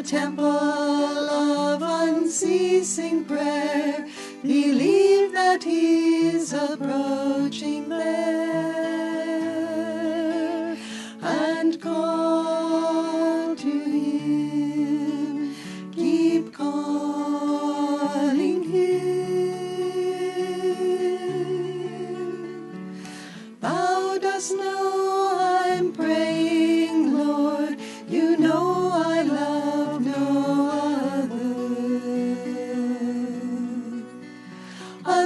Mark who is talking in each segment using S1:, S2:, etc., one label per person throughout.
S1: temple of unceasing prayer, believe that He's approaching there, and call to Him, keep calling Him. Thou dost know I'm praying, Lord, you know I love no other.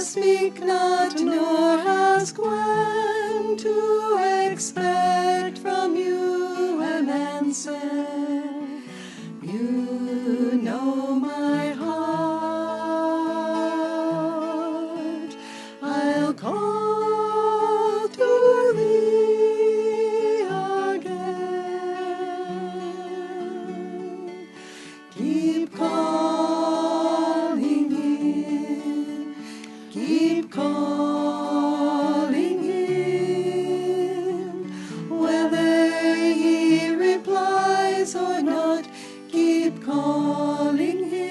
S1: Speak not nor ask when to expect from you an answer. You know my heart. I'll call to Thee again. Keep calling Him. Keep calling Him. Whether He replies or not, keep calling Him.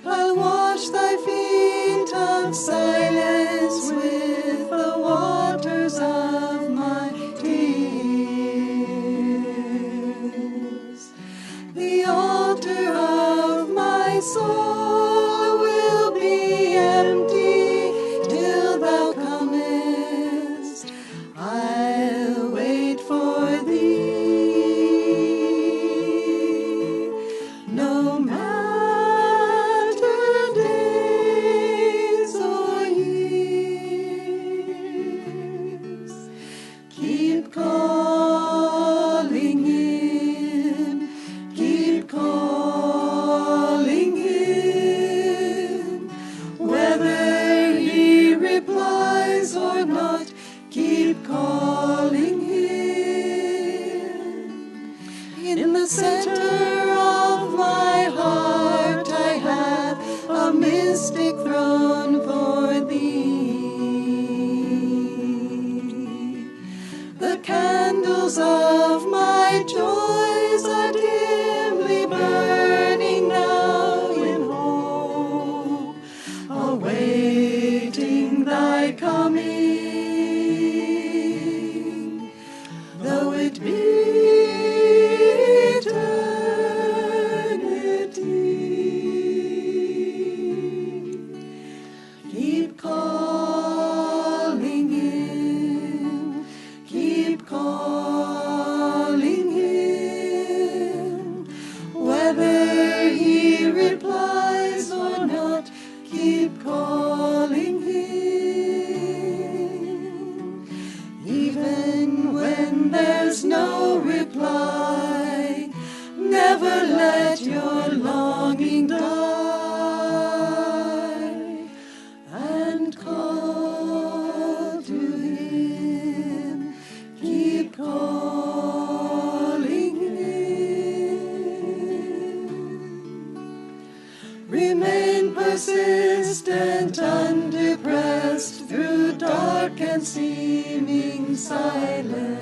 S1: I'll wash thy feet of silence with the waters of my tears. The altar of my soul will be empty till thou comest. I'll wait for Thee, no matter days or years. Keep calling Him, keep calling Him. Whether He replies or not, keep calling Him. In the center of my heart I have a mystic throne for Thee. The candles of my joys are dimly burning now in hope, awaiting Thy coming, though it be eternity. Keep calling Him, keep calling Him. Whether He replies or not, keep calling Him. Even when there's no reply, never let your longing die, and call to Him, keep calling Him. Remain persistent, undepressed, through dark and seeming silence.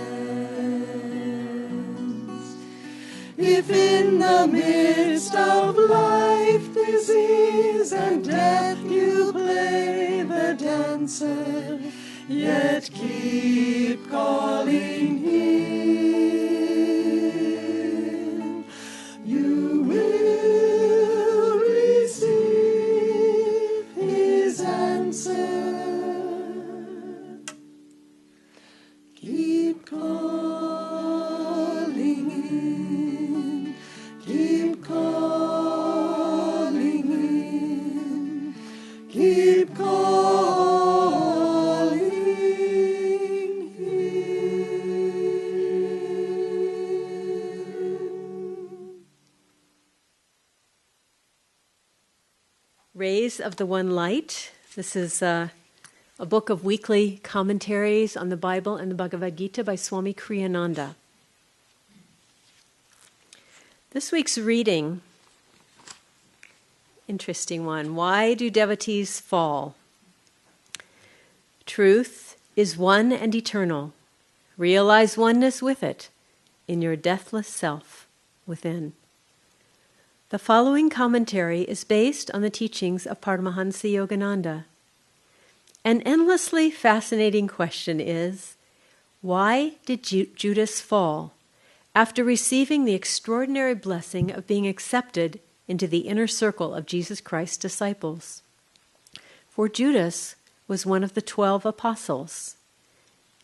S1: If in the midst of life, disease, and death you play the dancer, yet keep calling Him, you will receive His answer. Keep calling Him, keep calling Him, keep calling Him.
S2: Rays of the One Light. This is a book of weekly commentaries on the Bible and the Bhagavad Gita by Swami Kriyananda. This week's reading, interesting one. Why do devotees fall? Truth is one and eternal. Realize oneness with it, in your deathless self within. The following commentary is based on the teachings of Paramahansa Yogananda. An endlessly fascinating question is, why did Judas fall after receiving the extraordinary blessing of being accepted into the inner circle of Jesus Christ's disciples? For Judas was one of the 12 apostles.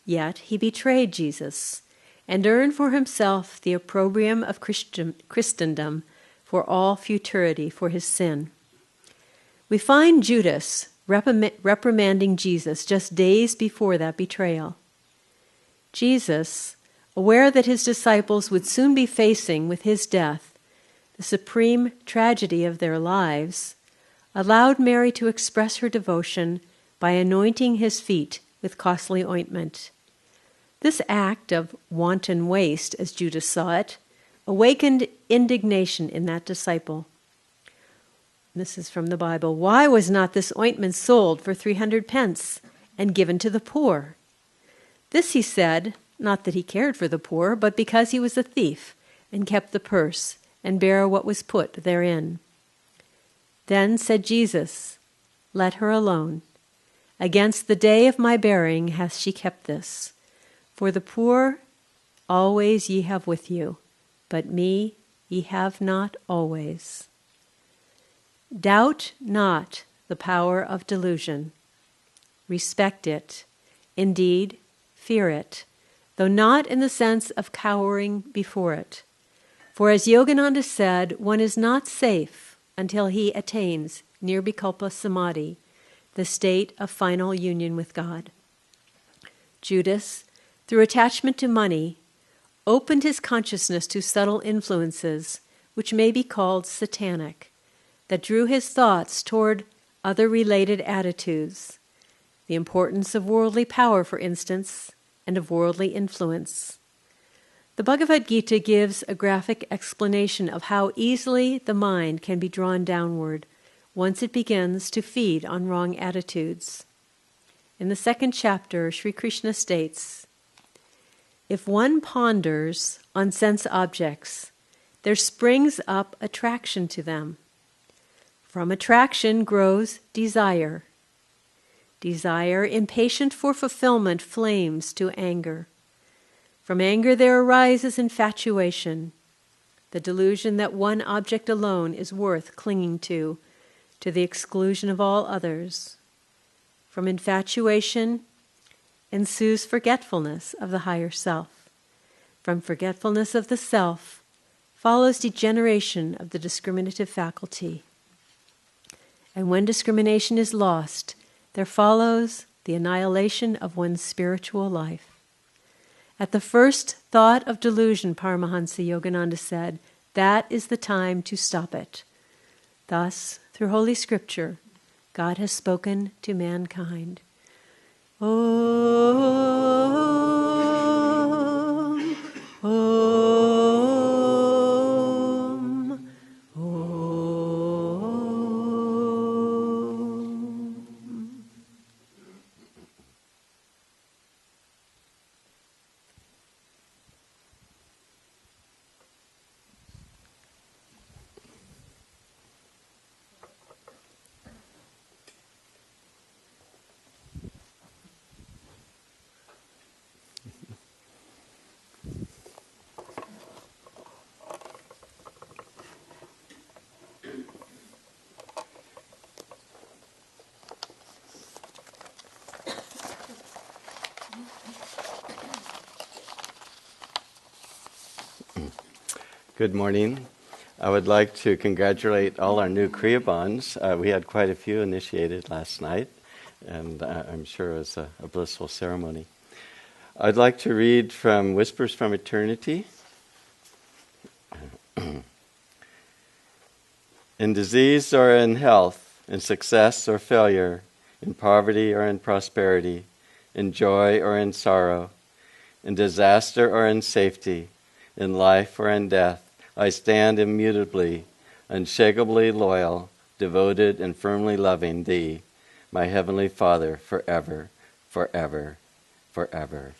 S2: Yet he betrayed Jesus and earned for himself the opprobrium of Christendom for all futurity for his sin. We find Judas reprimanding Jesus just days before that betrayal. Jesus, aware that his disciples would soon be facing with his death the supreme tragedy of their lives, allowed Mary to express her devotion by anointing his feet with costly ointment. This act of wanton waste, as Judas saw it, awakened indignation in that disciple. This is from the Bible. Why was not this ointment sold for 300 pence and given to the poor? This he said, not that he cared for the poor, but because he was a thief and kept the purse and bare what was put therein. Then said Jesus, let her alone. Against the day of my burying hath she kept this. For the poor always ye have with you, but me ye have not always. Doubt not the power of delusion. Respect it. Indeed, fear it, though not in the sense of cowering before it. For as Yogananda said, one is not safe until he attains nirvikalpa samadhi, the state of final union with God. Judas, through attachment to money, opened his consciousness to subtle influences, which may be called satanic, that drew his thoughts toward other related attitudes, the importance of worldly power, for instance, and of worldly influence. The Bhagavad Gita gives a graphic explanation of how easily the mind can be drawn downward once it begins to feed on wrong attitudes. In the 2nd chapter, Sri Krishna states, if one ponders on sense objects, there springs up attraction to them. From attraction grows desire. Desire, impatient for fulfillment, flames to anger. From anger there arises infatuation, the delusion that one object alone is worth clinging to the exclusion of all others. From infatuation ensues forgetfulness of the higher self. From forgetfulness of the self follows degeneration of the discriminative faculty. And when discrimination is lost, there follows the annihilation of one's spiritual life. At the first thought of delusion, Paramahansa Yogananda said, that is the time to stop it. Thus, through Holy Scripture, God has spoken to mankind. Om, Om, Om.
S3: Good morning. I would like to congratulate all our new Kriyabans. We had quite a few initiated last night, and I'm sure it was a blissful ceremony. I'd like to read from Whispers from Eternity. In disease or in health, in success or failure, in poverty or in prosperity, in joy or in sorrow, in disaster or in safety, in life or in death, I stand immutably, unshakably loyal, devoted and firmly loving Thee, my Heavenly Father, forever, forever, forever.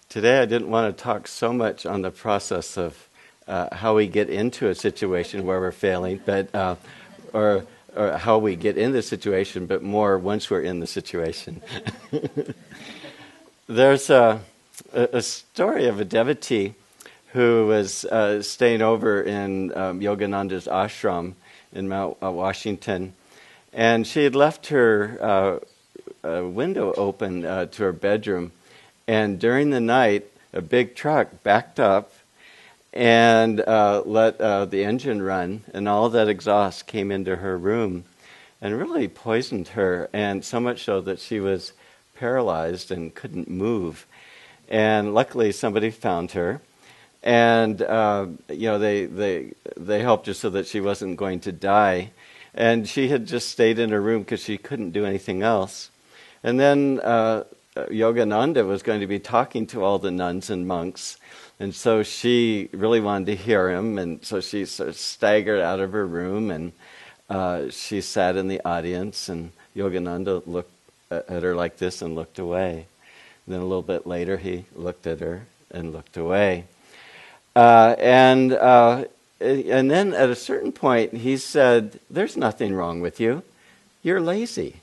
S3: Today I didn't want to talk so much on the process of how we get into a situation where we're failing, but or how we get in the situation, but more once we're in the situation. There's a story of a devotee who was staying over in Yogananda's ashram in Mount Washington, and she had left her window open to her bedroom, and during the night a big truck backed up and let the engine run, and all that exhaust came into her room and really poisoned her, and so much so that she was paralyzed and couldn't move. And luckily somebody found her, and they helped her so that she wasn't going to die. And she had just stayed in her room because she couldn't do anything else. And then Yogananda was going to be talking to all the nuns and monks, and so she really wanted to hear him, and so she sort of staggered out of her room, and she sat in the audience, and Yogananda looked at her like this and looked away. And then a little bit later he looked at her and looked away. And then at a certain point he said, "There's nothing wrong with you. You're lazy."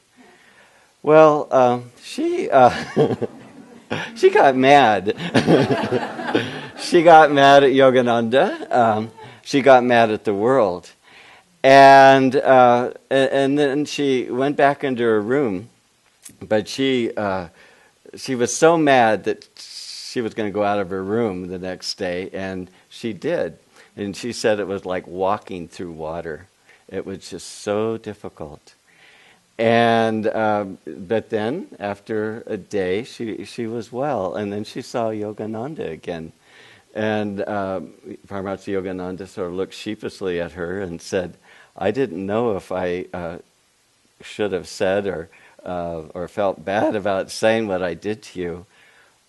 S3: Well, she she got mad. She got mad at Yogananda. She got mad at the world, and then she went back into her room. But she was so mad that she was going to go out of her room the next day, and she did. And she said it was like walking through water. It was just so difficult. And but then, after a day, she was well, and then she saw Yogananda again. And Paramahansa Yogananda sort of looked sheepishly at her and said, "I didn't know if I should have said or felt bad about saying what I did to you,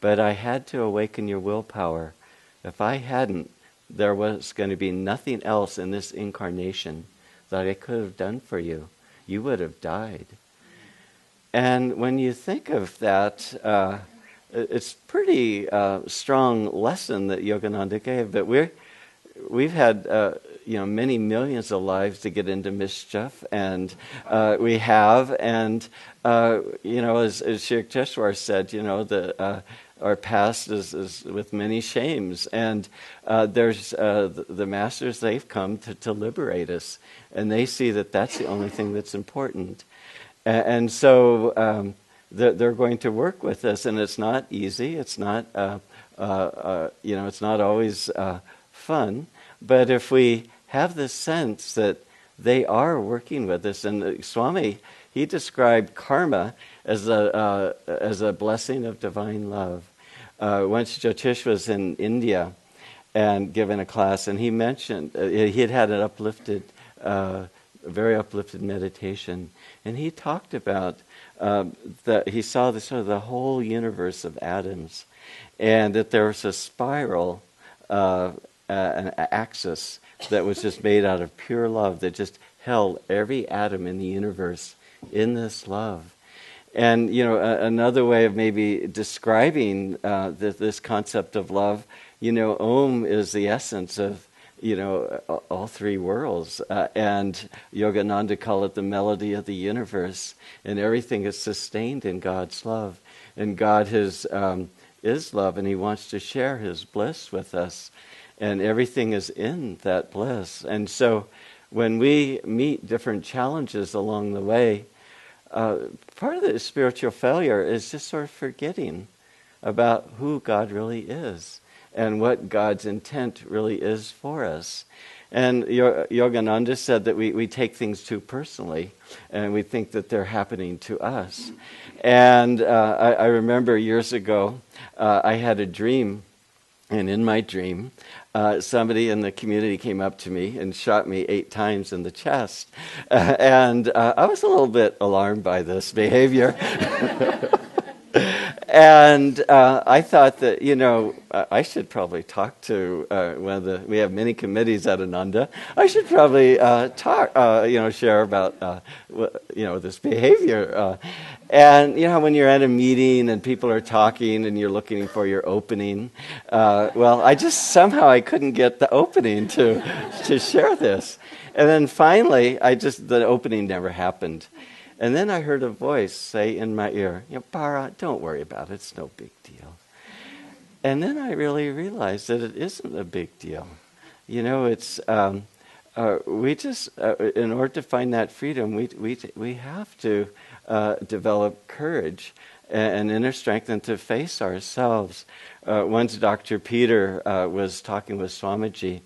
S3: but I had to awaken your willpower. If I hadn't, there was going to be nothing else in this incarnation that I could have done for you. You would have died." And when you think of that, it's pretty strong lesson that Yogananda gave. But we've had many millions of lives to get into mischief, and we have, and as Shri Yukteswar said, our past is with many shames, and there's the masters, they've come to liberate us, and they see that that's the only thing that's important, and so they're going to work with us, and it's not easy, it's not it's not always fun, but if we have this sense that they are working with us, and Swami, he described karma as a blessing of divine love. Once Jyotish was in India and given a class, and he mentioned he had an uplifted, very uplifted meditation, and he talked about that he saw the whole universe of atoms, and that there was a spiral, an axis that was just made out of pure love that just held every atom in the universe in this love. And another way of maybe describing this concept of love, Om is the essence of all three worlds, and Yogananda called it the melody of the universe, and everything is sustained in God's love, and God is love, and He wants to share His bliss with us, and everything is in that bliss. And so when we meet different challenges along the way, part of the spiritual failure is just sort of forgetting about who God really is and what God's intent really is for us. And Yogananda said that we take things too personally, and we think that they're happening to us. And I remember years ago, I had a dream, and in my dream, somebody in the community came up to me and shot me 8 times in the chest. And I was a little bit alarmed by this behavior. And I thought that, I should probably talk to we have many committees at Ananda. I should probably share about, this behavior. And, when you're at a meeting and people are talking and you're looking for your opening, somehow I couldn't get the opening to share this. And then finally, the opening never happened. And then I heard a voice say in my ear, Bharat, don't worry about it. It's no big deal. And then I really realized that it isn't a big deal. It's we just in order to find that freedom, we have to develop courage and inner strength and to face ourselves. Once Dr. Peter was talking with Swamiji,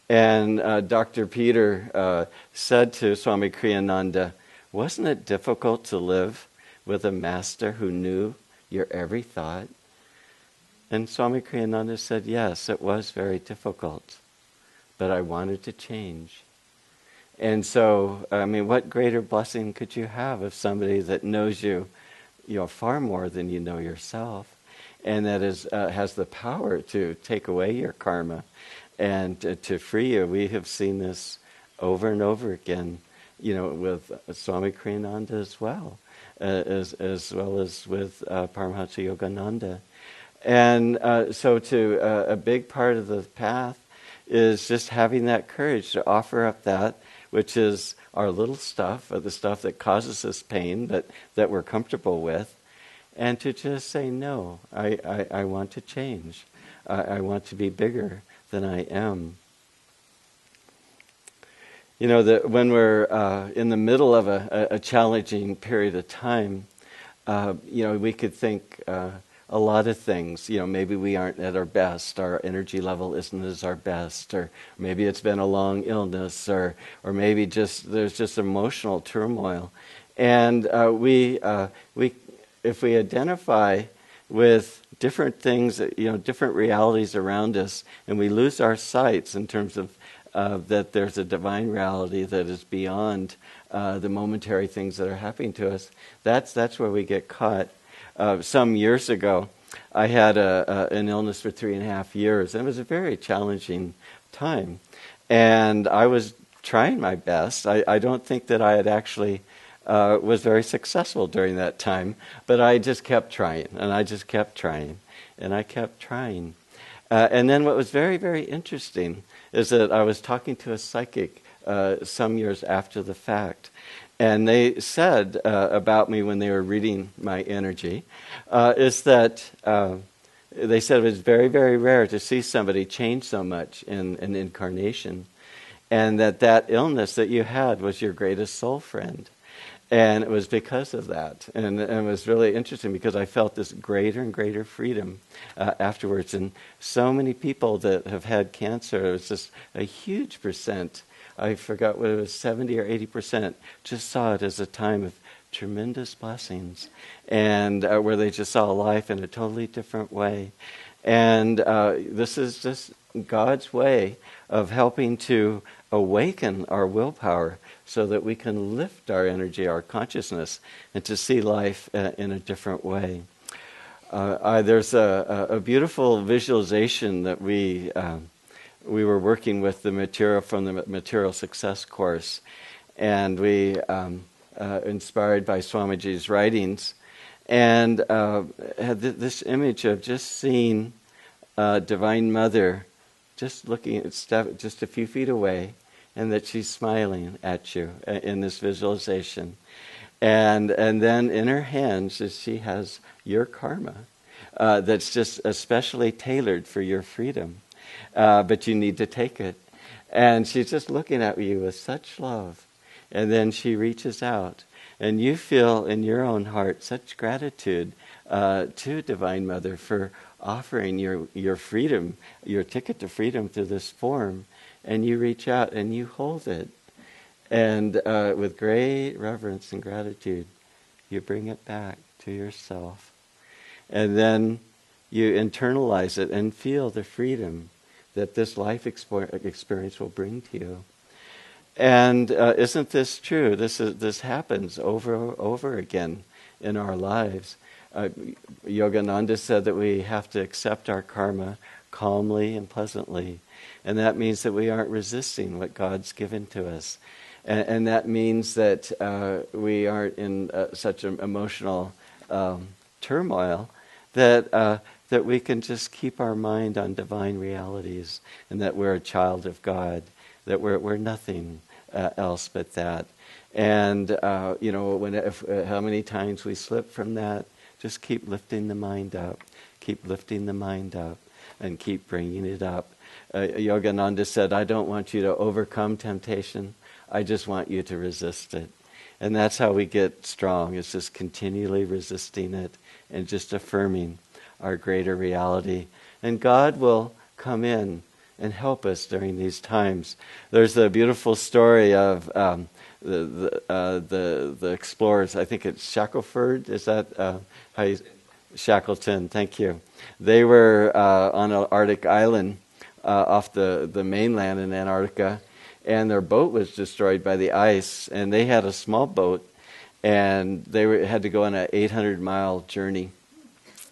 S3: and Dr. Peter said to Swami Kriyananda, wasn't it difficult to live with a master who knew your every thought? And Swami Kriyananda said, yes, it was very difficult, but I wanted to change. And so, what greater blessing could you have of somebody that knows you, far more than you know yourself, and that has the power to take away your karma and to free you? We have seen this over and over again, with Swami Kriyananda as well, as well as with Paramahansa Yogananda. And so a big part of the path is just having that courage to offer up that which is our little stuff, or the stuff that causes us pain, that we're comfortable with, and to just say, no, I want to change. I want to be bigger than I am. When we're in the middle of a challenging period of time, we could think a lot of things. Maybe we aren't at our best, our energy level isn't as our best, or maybe it's been a long illness, or maybe there's just emotional turmoil. And if we identify with different things, different realities around us, and we lose our sights in terms of that there's a divine reality that is beyond the momentary things that are happening to us, that's where we get caught. Some years ago, I had an illness for 3.5 years, and it was a very challenging time. And I was trying my best. I don't think that I had actually was very successful during that time, but I just kept trying, and I just kept trying, and I kept trying. And then what was very, very interesting is that I was talking to a psychic some years after the fact, and they said about me when they were reading my energy, is that they said it was very, very rare to see somebody change so much in an incarnation, and that illness that you had was your greatest soul friend. And it was because of that. And it was really interesting because I felt this greater and greater freedom afterwards. And so many people that have had cancer, it was just a huge percent. I forgot what it was, 70 or 80%, just saw it as a time of tremendous blessings. And where they just saw life in a totally different way. And this is just God's way of helping to awaken our willpower so that we can lift our energy, our consciousness, and to see life in a different way. There's a beautiful visualization that we were working with the material from the Material Success course, and we inspired by Swamiji's writings, and had this image of just seeing Divine Mother just looking at stuff just a few feet away, and that she's smiling at you in this visualization. And then in her hands she has your karma that's just especially tailored for your freedom. But you need to take it. And she's just looking at you with such love. And then she reaches out. And you feel in your own heart such gratitude to Divine Mother for offering your freedom, your ticket to freedom through this form. And you reach out and you hold it. And with great reverence and gratitude, you bring it back to yourself. And then you internalize it and feel the freedom that this life experience will bring to you. And isn't this true? This happens over again in our lives. Yogananda said that we have to accept our karma calmly and pleasantly. And that means that we aren't resisting what God's given to us. And that means that we aren't in such an emotional turmoil that we can just keep our mind on divine realities, and that we're a child of God, that we're nothing else but that. And how many times we slip from that, just keep lifting the mind up, and keep bringing it up. Yogananda said, I don't want you to overcome temptation, I just want you to resist it. And that's how we get strong, is just continually resisting it and just affirming our greater reality. And God will come in and help us during these times. There's a beautiful story of the explorers. I think it's Shackelford. Is that how you? Shackleton. Thank you. They were on an Arctic island off the mainland in Antarctica, and their boat was destroyed by the ice. And they had a small boat, and they had to go on an 800-mile journey,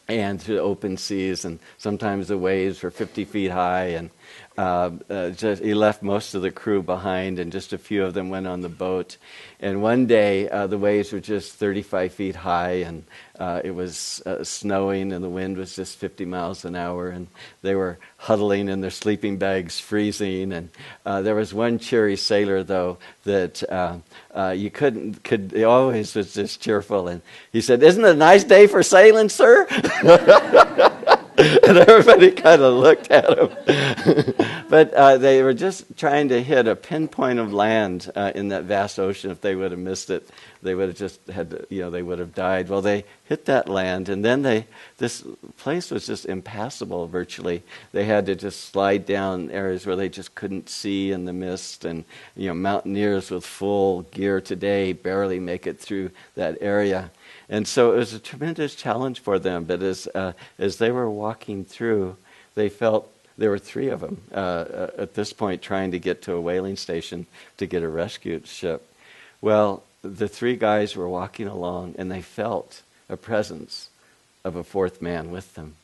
S3: and through the open seas, and sometimes the waves were 50 feet high, and he left most of the crew behind, and just a few of them went on the boat. And one day, the waves were just 35 feet high, and it was snowing, and the wind was just 50 miles an hour, and they were huddling in their sleeping bags, freezing. And there was one cheery sailor, though, that he always was just cheerful. And he said, "Isn't it a nice day for sailing, sir?" And everybody kind of looked at him. But they were just trying to hit a pinpoint of land in that vast ocean. If they would have missed it, they would have just had to, they would have died. Well, they hit that land, and then this place was just impassable virtually. They had to just slide down areas where they just couldn't see in the mist, and mountaineers with full gear today barely make it through that area. And so it was a tremendous challenge for them. But as they were walking through, they felt there were three of them at this point trying to get to a whaling station to get a rescue ship. Well, the three guys were walking along, and they felt a presence of a fourth man with them.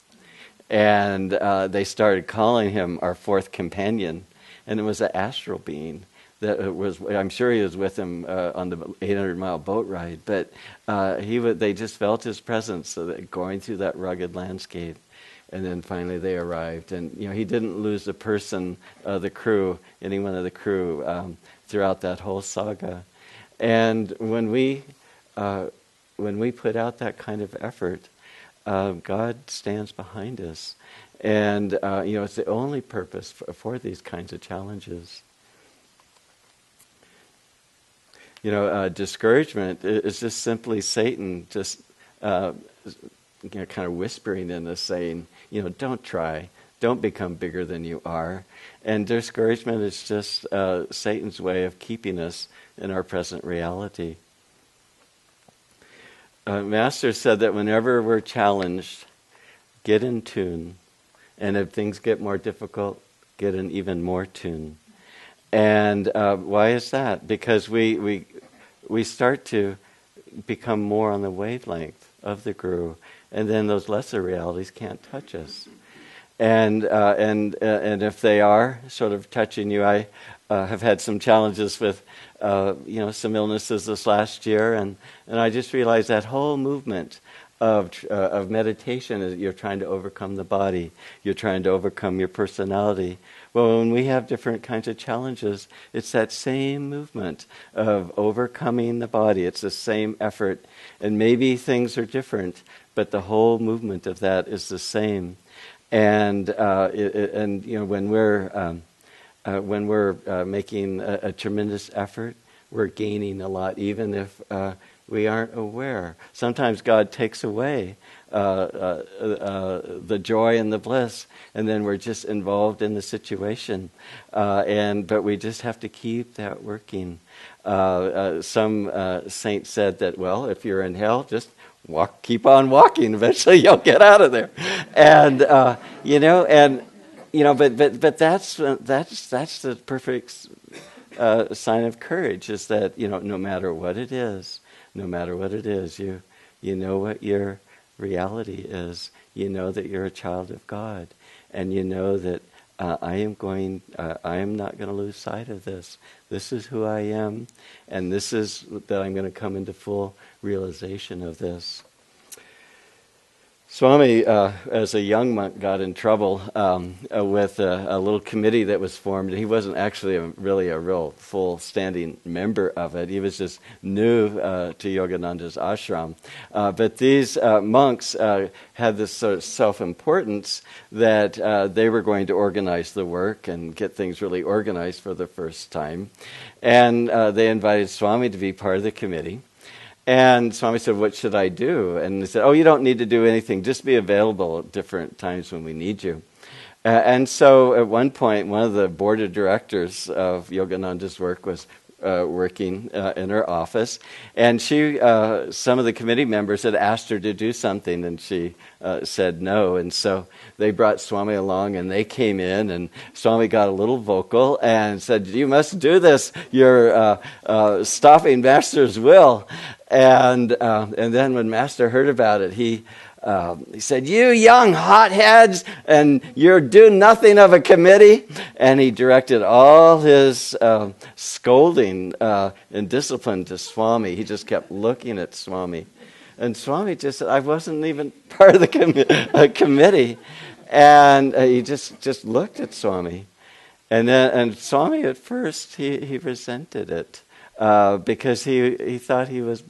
S3: And they started calling him our fourth companion, and it was an astral being. I'm sure he was with him on the 800-mile boat ride, but they just felt his presence, so that going through that rugged landscape. And then finally they arrived, and he didn't lose a person, any one of the crew, throughout that whole saga. And when we put out that kind of effort, God stands behind us, and it's the only purpose for these kinds of challenges. Discouragement is just simply Satan just kind of whispering in us, saying, don't try, don't become bigger than you are. And discouragement is just Satan's way of keeping us in our present reality. Master said that whenever we're challenged, get in tune, and if things get more difficult, get in even more tune. And why is that? Because we start to become more on the wavelength of the Guru, and then those lesser realities can't touch us. And if they are sort of touching you, I have had some challenges with some illnesses this last year, and I just realized that whole movement of meditation is you're trying to overcome the body, you're trying to overcome your personality. Well, when we have different kinds of challenges, it's that same movement of overcoming the body. It's the same effort. And maybe things are different, but the whole movement of that is the same. And when we're making a tremendous effort, we're gaining a lot, even if we aren't aware. Sometimes God takes away the joy and the bliss, and then we're just involved in the situation. But we just have to keep that working. Some saint said that, well, if you're in hell, just keep on walking. Eventually, you'll get out of there. And but that's the perfect sign of courage. Is that no matter what it is, you know what you're reality is you know that you're a child of God, and you know that I am not going to lose sight of this. This is who I am, and this is that I'm going to come into full realization of this. Swami, as a young monk, got in trouble with a little committee that was formed. He wasn't actually really a real full-standing member of it. He was just new to Yogananda's ashram. But these monks had this sort of self-importance that they were going to organize the work and get things really organized for the first time. And they invited Swami to be part of the committee. And Swami said, what should I do? And they said, oh, you don't need to do anything. Just be available at different times when we need you. And so at one point, one of the board of directors of Yogananda's work was working in her office. And she, some of the committee members had asked her to do something, and she said no. And so they brought Swami along, and they came in, and Swami got a little vocal and said, you must do this. You're stopping Master's will. And then when Master heard about it, he said, you young hotheads, and you're doing nothing of a committee. And he directed all his scolding and discipline to Swami. He just kept looking at Swami. And Swami just said, I wasn't even part of the committee. And he just looked at Swami. And Swami at first, he resented it. Because he thought he was,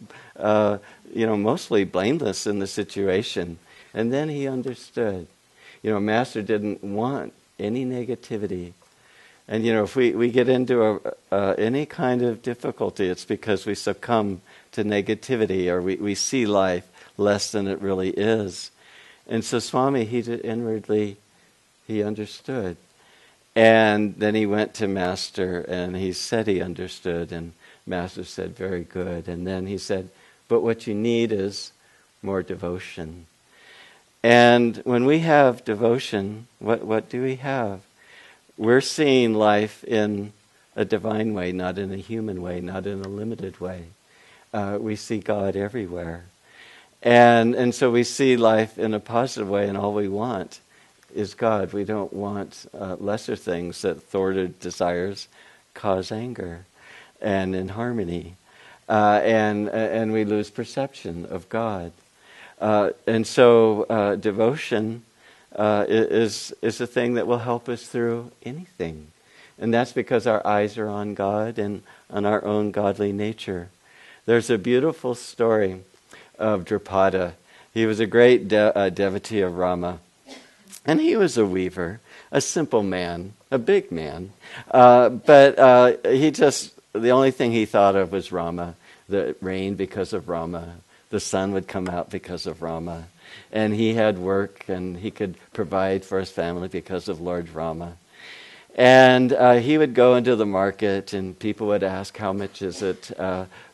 S3: mostly blameless in the situation. And then he understood. Master didn't want any negativity. And, if we get into any kind of difficulty, it's because we succumb to negativity, or we see life less than it really is. And so Swami, inwardly, he understood. And then he went to Master, and he said he understood, and Master said, very good. And then he said, but what you need is more devotion. And when we have devotion, what do we have? We're seeing life in a divine way, not in a human way, not in a limited way. We see God everywhere. And so we see life in a positive way, and all we want is God. We don't want lesser things that thwarted desires cause anger and inharmony. And we lose perception of God. And so devotion is a thing that will help us through anything. And that's because our eyes are on God and on our own godly nature. There's a beautiful story of Drupada. He was a great devotee of Rama. And he was a weaver, a simple man, a big man. But he just, the only thing he thought of was Rama. The rain because of Rama. The sun would come out because of Rama. And he had work, and he could provide for his family because of Lord Rama. And he would go into the market, and people would ask, how much is it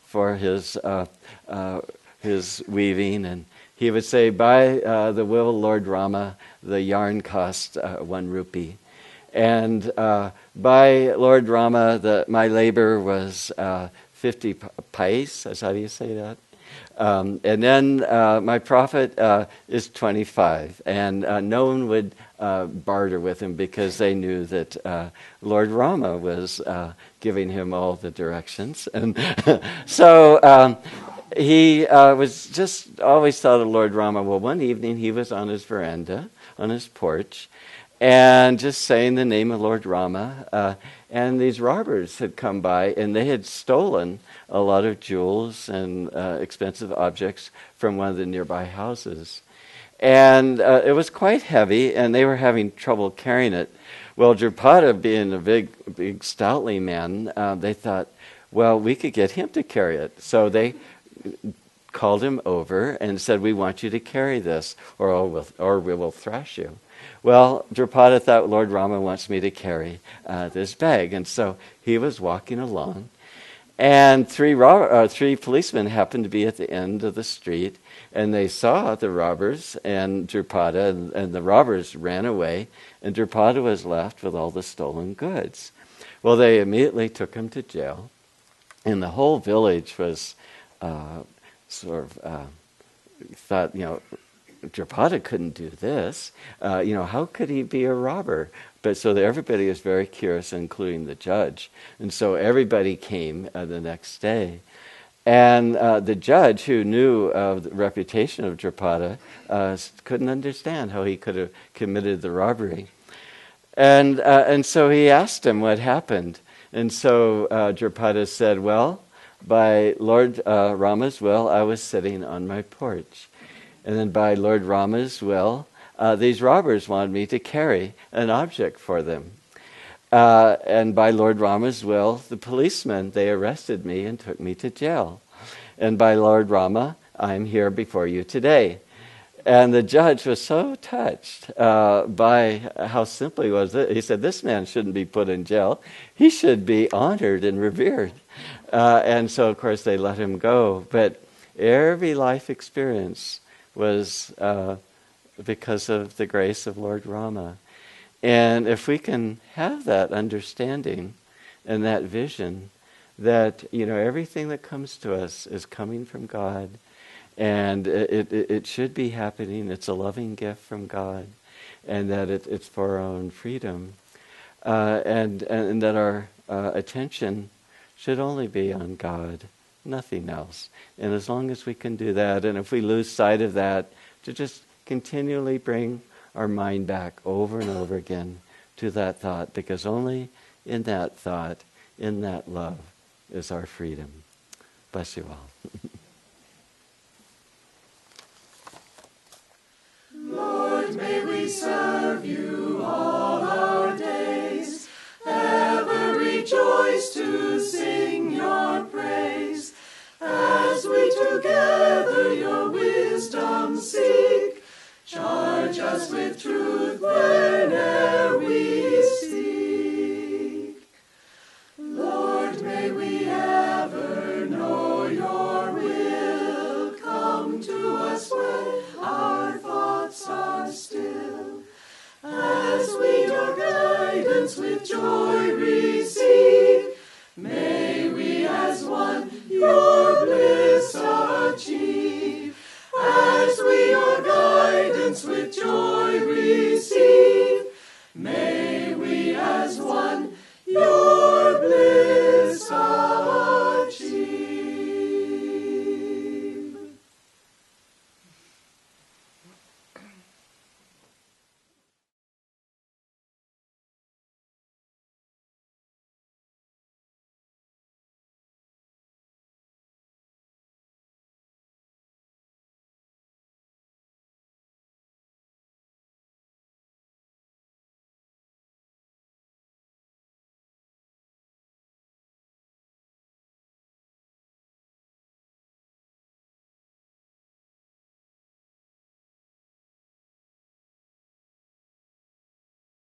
S3: for his weaving? And he would say, by the will of Lord Rama, the yarn cost 1 rupee. And by Lord Rama, my labor was 50 paise. That's how do you say that? And then my profit is 25. And no one would barter with him because they knew that Lord Rama was giving him all the directions. And so he was just always thought of Lord Rama. Well, one evening he was on his veranda, on his porch, and just saying the name of Lord Rama. And these robbers had come by, and they had stolen a lot of jewels and expensive objects from one of the nearby houses. And it was quite heavy, and they were having trouble carrying it. Well, Drupada, being a big stoutly man, they thought, well, we could get him to carry it. So they called him over and said, we want you to carry this, or we will thrash you. Well, Drupada thought, Lord Rama wants me to carry this bag. And so he was walking along. And three policemen happened to be at the end of the street. And they saw the robbers and Drupada. And the robbers ran away. And Drupada was left with all the stolen goods. Well, they immediately took him to jail. And the whole village was thought, Drupada couldn't do this. How could he be a robber? But so everybody was very curious, including the judge. And so everybody came the next day. And the judge, who knew of the reputation of Drupada, couldn't understand how he could have committed the robbery. And so he asked him what happened. And so Drupada said, well, by Lord Rama's will, I was sitting on my porch. And then by Lord Rama's will, these robbers wanted me to carry an object for them. And by Lord Rama's will, the policemen, they arrested me and took me to jail. And by Lord Rama, I'm here before you today. And the judge was so touched by how simple he was. He said, this man shouldn't be put in jail. He should be honored and revered. And so, of course, they let him go. But every life experience was because of the grace of Lord Rama. And if we can have that understanding and that vision that, everything that comes to us is coming from God, and it should be happening, it's a loving gift from God, and that it's for our own freedom, and that our attention should only be on God, nothing else. And as long as we can do that, and if we lose sight of that, to just continually bring our mind back over and over again to that thought, because only in that thought, in that love, is our freedom. Bless you all.
S1: Lord, may we serve you all our days, ever rejoice to sing your praise, as we together your wisdom seek. Charge us with truth whene'er we speak. Lord, may we ever know your will. Come to us when our thoughts are still, as we your guidance with joy receive.